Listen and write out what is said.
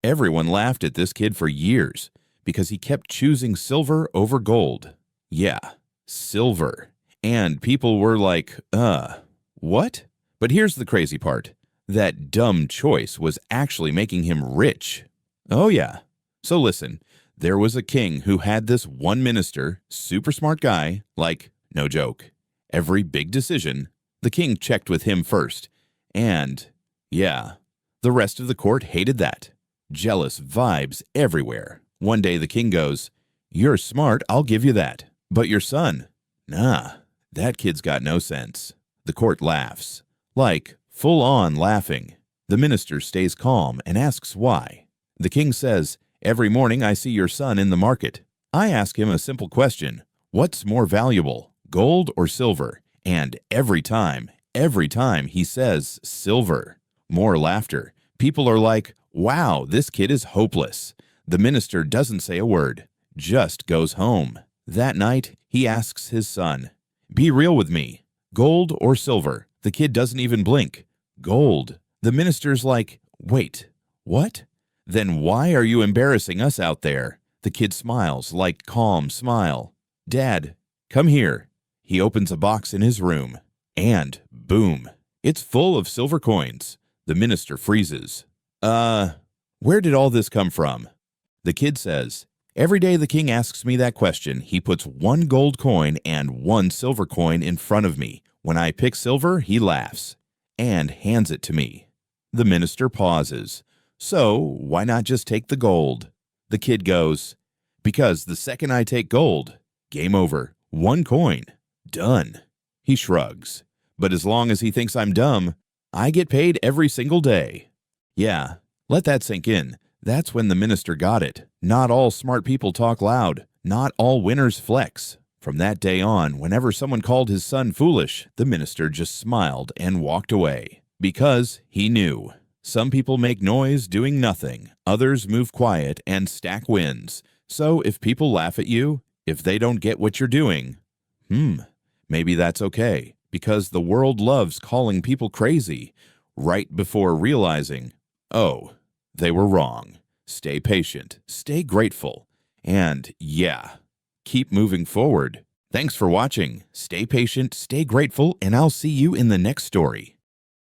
Everyone laughed at this kid for years because he kept choosing silver over gold. Yeah, silver. And people were like, what? But here's the crazy part. That dumb choice was actually making him rich. Oh yeah. So listen, there was a king who had this one minister, super smart guy, like, no joke. Every big decision, the king checked with him first. And, yeah, the rest of the court hated that. Jealous vibes everywhere. One day the king goes, "You're smart, I'll give you that. But your son, nah, that kid's got no sense." The court laughs. Like, full-on laughing. The minister stays calm and asks why. The king says, "Every morning I see your son in the market. I ask him a simple question. What's more valuable, gold or silver?" And every time he says silver. More laughter. People are like, wow, this kid is hopeless. The minister doesn't say a word, just goes home. That night, he asks his son, "Be real with me. Gold or silver?" The kid doesn't even blink. Gold. The minister's like, "Wait, what? Then why are you embarrassing us out there?" The kid smiles, like calm smile. "Dad, come here." He opens a box in his room. And boom, it's full of silver coins. The minister freezes. Where did all this come from?" The kid says, "Every day the king asks me that question, he puts one gold coin and one silver coin in front of me. When I pick silver, he laughs and hands it to me." The minister pauses. "So, why not just take the gold?" The kid goes, "Because the second I take gold, game over. One coin. Done." He shrugs. "But as long as he thinks I'm dumb, I get paid every single day." Yeah, let that sink in. That's when the minister got it. Not all smart people talk loud. Not all winners flex. From that day on, whenever someone called his son foolish, the minister just smiled and walked away. Because he knew. Some people make noise doing nothing. Others move quiet and stack wins. So if people laugh at you, if they don't get what you're doing, maybe that's okay. Because the world loves calling people crazy right before realizing, oh, they were wrong. Stay patient, stay grateful, and yeah, keep moving forward. Thanks for watching. Stay patient, stay grateful, and I'll see you in the next story.